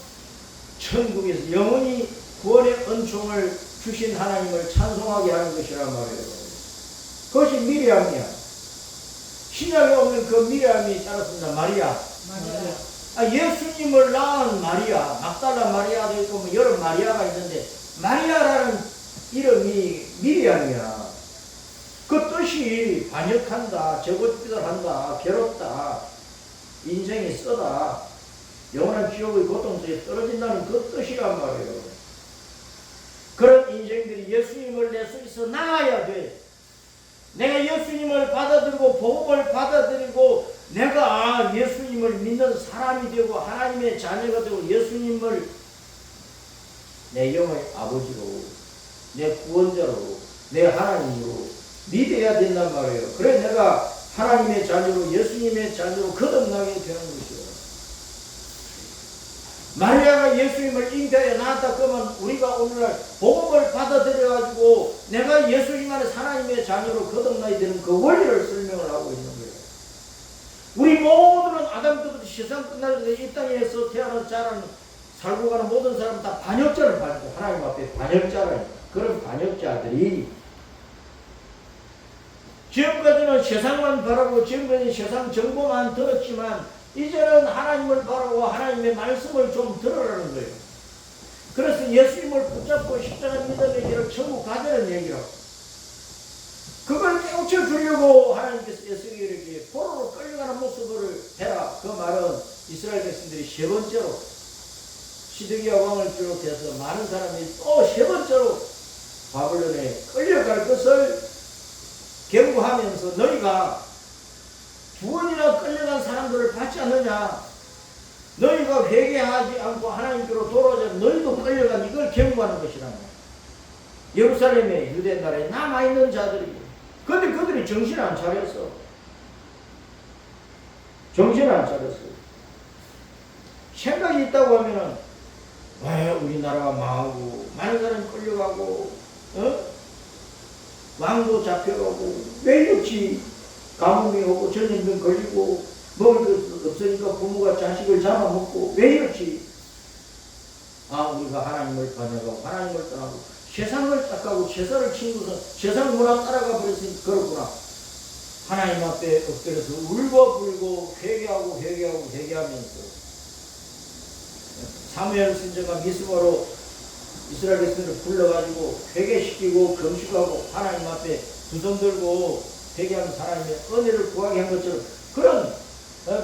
천국에서 영원히 구원의 은총을 주신 하나님을 찬송하게 하는 것이란 말이에요. 그것이 미리암이야. 신약에 오면 그 미리암이 따랐습니다. 마리아. 예수님을 낳은 마리아, 막달라 마리아도 있고 뭐 여러 마리아가 있는데 마리아라는 이름이 미리암이야. 그 뜻이 반역한다, 저것비들한다, 괴롭다, 인생이 쓰다, 영원한 지옥의 고통 속에 떨어진다는 그 뜻이란 말이에요. 그런 인생들이 예수님을 내 속에서 나아야 돼. 내가 예수님을 받아들이고 복음을 받아들이고 내가 예수님을 믿는 사람이 되고 하나님의 자녀가 되고 예수님을 내 영의 아버지로, 내 구원자로, 내 하나님으로 믿어야 된단 말이에요. 그래 내가 하나님의 자녀로 예수님의 자녀로 거듭나게 되는 것이요. 마리아가 예수님을 잉태하여 낳았다 그러면 우리가 오늘날 복음을 받아들여가지고 내가 예수님 안에 하나님의 자녀로 거듭나야 되는 그 원리를 설명을 하고 있는 거예요. 우리 모두는 아담부터 세상 끝날 때 이 땅에서 태어난 자라는 살고 가는 모든 사람은 다 반역자를 받고 하나님 앞에 반역자라니까. 그런 반역자들이 지금까지는 세상만 바라고 지금까지 세상 정보만 들었지만 이제는 하나님을 바라고 하나님의 말씀을 좀 들으라는 거예요. 그래서 예수님을 붙잡고 십자가 믿음의 길을 천국 가자는 얘기라고. 그걸 깨우쳐 주려고 하나님께서 에스겔에게 포로로 끌려가는 모습을 해라. 그 말은 이스라엘 백성들이 세 번째로 시드기야 왕을 비롯해서 많은 사람이 또 세 번째로 바벨론에 끌려갈 것을 경고하면서 너희가 두 번이나 끌려간 사람들을 받지 않느냐, 너희가 회개하지 않고 하나님께로 돌아오자 너희도 끌려간 이걸 경고하는 것이란 말이야. 예루살렘에 유대 나라에 남아있는 자들이. 근데 그들이 정신 안 차렸어. 정신 안 차렸어. 생각이 있다고 하면은 왜 우리나라가 망하고 많은 사람이 끌려가고 왕도 잡혀가고 왜 이렇지? 가뭄이 오고 전염병 걸리고 먹을 것 없으니까 부모가 자식을 잡아먹고 왜 이렇지? 우리가 하나님을 반역하고 하나님을 떠나고 세상을 닦아고 제사를 치고서 세상 문화 따라가 버렸으니 그렇구나. 하나님 앞에 엎드려서 울고불고 회개하면서 사무엘 선지자가 미스바로 이스라엘 백성들을 불러가지고 회개시키고 금식하고 하나님 앞에 두 손 들고 회개하는 사람의 은혜를 구하게 한 것처럼 그런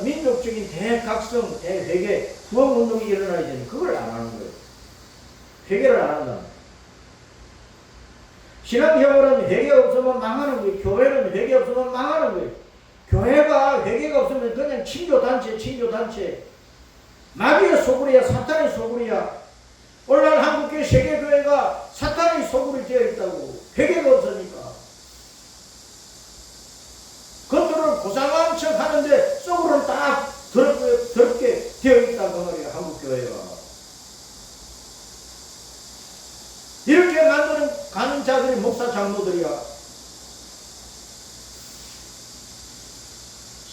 민족적인 대각성, 대회개, 구원운동이 일어나야 되는 그걸 안 하는 거예요. 회개를 안 한다. 신앙생활은 회개가 없으면 망하는 거예요. 교회는 회개 없으면 망하는 거예요. 교회가 회개가 없으면 그냥 친교단체. 마귀의 소굴이야, 사탄의 소굴이야. 오늘날 한국교회 세계교회가 사탄의 소굴이 되어 있다고. 회개가 없으니까. 겉으로는 고상한 척 하는데 속으로는 딱 더럽게 되어 있다고 말이야, 한국교회가. 이렇게 만드는 가는 자들이 목사 장로들이야.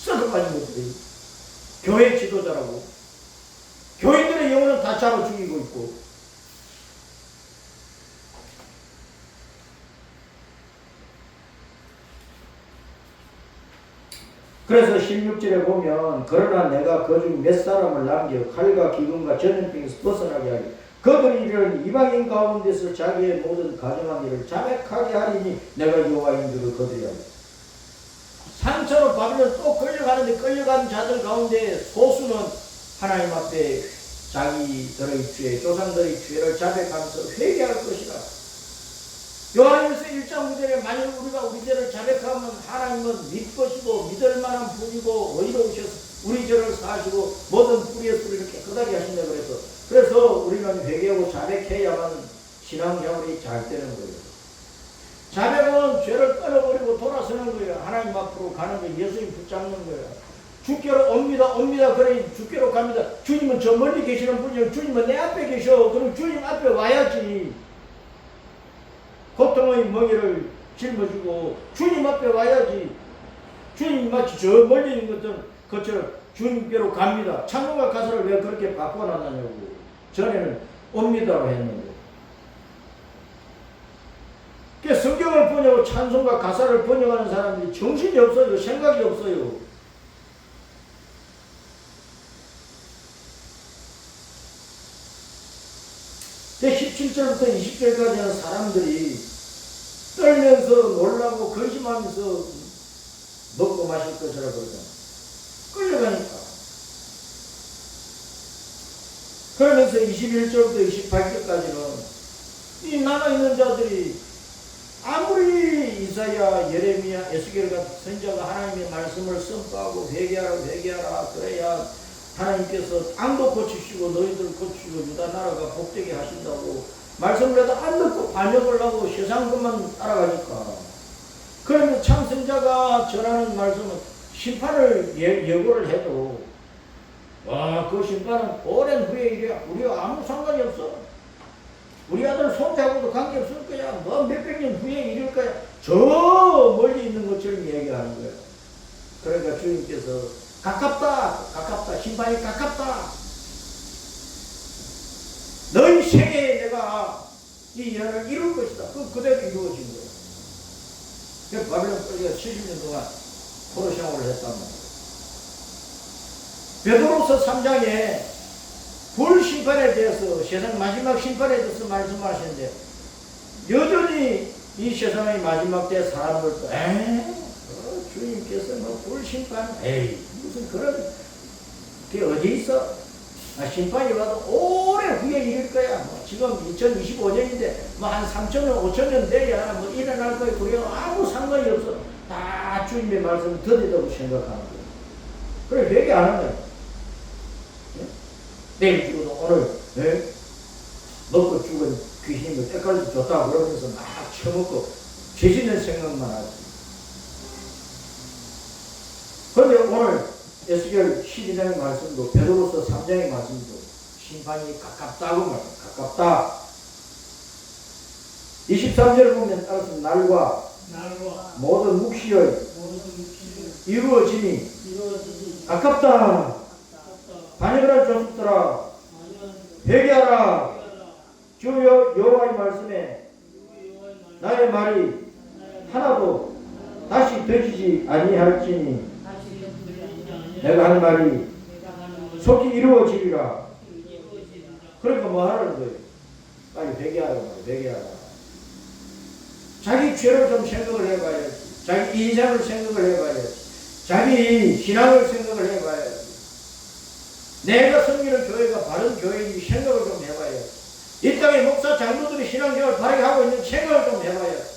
썩어가진 것들이 교회 지도자라고. 교인들의 영혼은 다 잡아 죽이고 있고. 그래서 16절에 보면 그러나 내가 그중 몇 사람을 남겨 칼과 기근과 전염병에서 벗어나게 하리. 그들이 이런 이방인 가운데서 자기의 모든 가정한 일을 자백하게 하리니 내가 여호와인 줄을 그들이 알리. 상처로 바벨론 또 끌려가는데 끌려간 자들 가운데 소수는 하나님 앞에 자기들의 죄, 조상들의 죄를 자백하면서 회개할 것이다. 요한일서 1장 9절에 만일 우리가 우리 죄를 자백하면 하나님은 믿으시고 믿을 만한 분이고 의로우셔서 우리 죄를 사하시고 모든 뿌리의 뿌리를 깨끗하게 하신다 그래서 우리는 회개하고 자백해야만 신앙생활이 잘 되는 거예요. 자백은 죄를 끊어버리고 돌아서는 거예요. 하나님 앞으로 가는 거예요. 예수님 붙잡는 거예요. 주께로 옵니다. 그러니 주께로 갑니다. 주님은 저 멀리 계시는 분이요. 주님은 내 앞에 계셔. 그럼 주님 앞에 와야지. 고통의 멍에를 짊어지고 주님 앞에 와야지. 주님 마치 저 멀리 있는 것처럼 주님께로 갑니다. 찬송가 가사를 왜 그렇게 바꿔놨느냐고. 전에는 옵니다로 했는데. 그러니까 성경을 번역하고 찬송가 가사를 번역하는 사람들이 정신이 없어요. 생각이 없어요. 제 17절부터 20절까지는 사람들이 떨면서 놀라고 근심하면서 먹고 마실 것이라 그러잖아요. 끌려가니까. 그러면서 21절부터 28절까지는 이 남아있는 자들이 아무리 이사야, 예레미야, 에스겔 같은 선지자가 하나님의 말씀을 선포하고 회개하라 그래야 하나님께서 땅도 고치시고 너희들 고치시고 유다 나라가 복되게 하신다고 말씀을 해도 안 듣고 반역을 하고 세상 것만 따라가니까. 그러면 참 선지자가 전하는 말씀은 심판을 예고를 해도 그 심판은 오랜 후에 일이야. 우리와 아무 상관이 없어. 우리 아들 손자하고도 관계없을 거야. 뭐 몇백 년 후에 이럴 거야. 저 멀리 있는 것처럼 얘기하는 거야. 그러니까 주님께서 가깝다. 심판이 가깝다. 너희 생애에 내가 이 예언을 이룰 것이다. 그대로 이루어진 거야. 그래서 바벨론 끌기가 70년 동안 포로 생활을 했단 말이야. 베드로서 3장에 불심판에 대해서 세상 마지막 심판에 대해서 말씀하시는데 여전히 이 세상의 마지막 때 사람들도 주님께서 뭐 불심판 무슨 그런 게 어디 있어? 심판이 와도 오래 후에 이를 거야. 지금 2025년인데 한 3,000년 5,000년 돼야 일어날 거야. 그래 아무 상관이 없어. 다 주님의 말씀을 더디다고 생각하는 거야. 그래 회개 안 하는 거야. 내일 죽어도 오늘 먹고 죽은 귀신이 때까지 줬다 그러면서 막 처먹고 죄짓는 생각만 하지. 그런데 오늘 에스겔 12장의 말씀도 베드로서 3장의 말씀도 심판이 가깝다고 말합니다. 가깝다. 23절을 보면 따라서 날과 모든 묵시의 이루어짐이 가깝다. 반역을 조속들아 회개하라. 주 여호와의 말씀에 나의 말이 하나도 다시 되지지 아니할지니 내가 한 말이 속히 이루어지리라. 그러니까 뭐 하라는 거예요? 빨리 회개하라 말이에요. 회개하라. 자기 죄를 좀 생각을 해봐야지. 자기 인생을 생각을 해봐야지. 자기 신앙을 생각을 해봐야지. 내가 섬기는 교회가 바른 교회인지 생각을 좀 해봐야지. 이 땅의 목사 장로들이 신앙생활을 바르게 하고 있는 생각을 좀 해봐야지.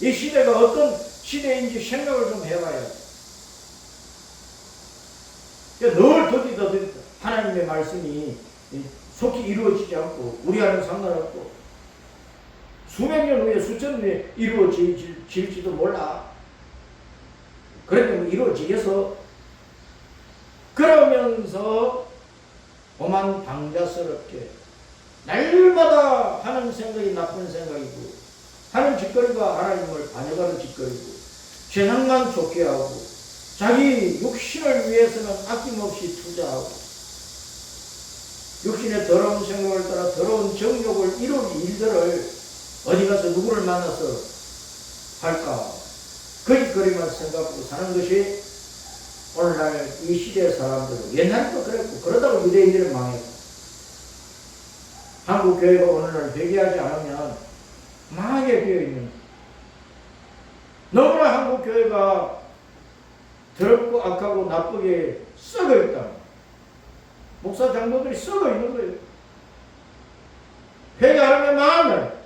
이 시대가 어떤 시대인지 생각을 좀 해봐야지. 늘 더디 하나님의 말씀이 속히 이루어지지 않고 우리와는 상관없고 수백 년 후에 수천 년 후에 이루어질지도 몰라. 그러면 이루어지겠어? 그러면서 오만 방자스럽게 날마다 하는 생각이 나쁜 생각이고 하는 짓거리가 하나님을 반역하는 짓거리고 세상만 좋게 하고 자기 육신을 위해서는 아낌없이 투자하고 육신의 더러운 생각을 따라 더러운 정욕을 이룰 일들을 어디 가서 누구를 만나서 할까? 그 짓거리만 생각하고 사는 것이 오늘날 이 시대의 사람들은 옛날에도 그랬고 그러다가 유대인들은 망했고 한국 교회가 오늘날 회개하지 않으면 망하게 되어 있는 너무나 한국 교회가 더럽고 악하고 나쁘게 썩어 있다. 목사 장로들이 썩어 있는 거예요. 회개 안 하면 망하네.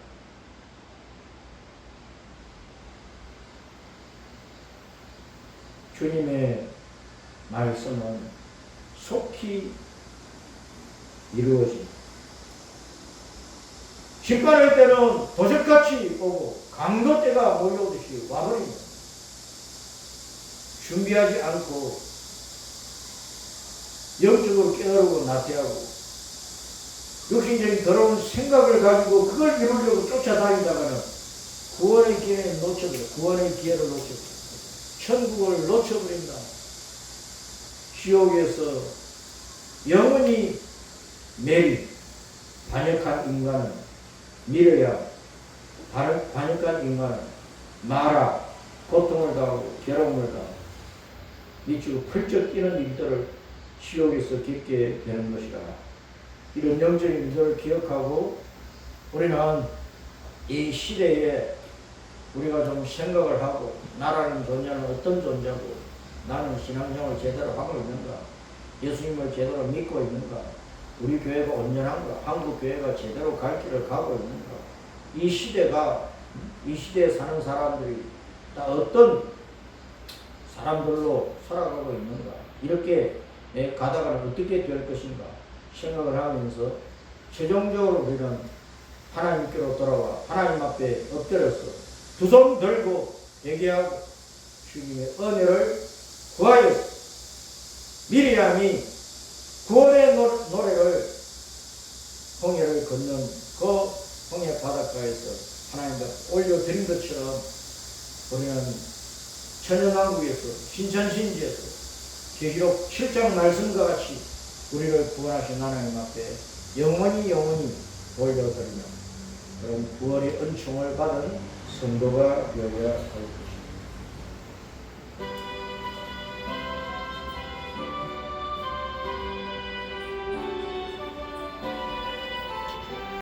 주님의 말씀은 속히 이루어진다. 심판할 때는 도적같이 오고 강도떼가 몰려오듯이 와버립니다. 준비하지 않고 영적으로 깨어르고 나태하고 육신적인 더러운 생각을 가지고 그걸 이루려고 쫓아다니다가는 구원의 기회를 놓쳐버려. 구원의 기회를 놓쳐버려. 천국을 놓쳐버린다. 지옥에서 영원히 매일 반역한 인간은 밀어야 반역한 인간은 마라 고통을 당하고 괴로움을 당하고 미치고 펄쩍 뛰는 일들을 지옥에서 겪게 되는 것이라. 이런 영적인 일들을 기억하고 우리는 이 시대에 우리가 좀 생각을 하고 나라는 존재는 어떤 존재고 나는 신앙생활을 제대로 하고 있는가, 예수님을 제대로 믿고 있는가, 우리 교회가 온전한가, 한국 교회가 제대로 갈 길을 가고 있는가, 이 시대가 이 시대에 사는 사람들이 다 어떤 사람들로 살아가고 있는가, 이렇게 가다가는 어떻게 될 것인가 생각을 하면서 최종적으로 우리는 하나님께로 돌아와 하나님 앞에 엎드려서 두 손 들고 회개하고 주님의 은혜를 구하여 미리암이 구원의 노래를 홍해를 걷는 그 홍해 바닷가에서 하나님 앞에 올려드린 것처럼 우리는 천연왕국에서 신천신지에서 계시록 7장 말씀과 같이 우리를 구원하신 하나님 앞에 영원히 올려드리며 그런 구원의 은총을 받은 성도가 되어야 할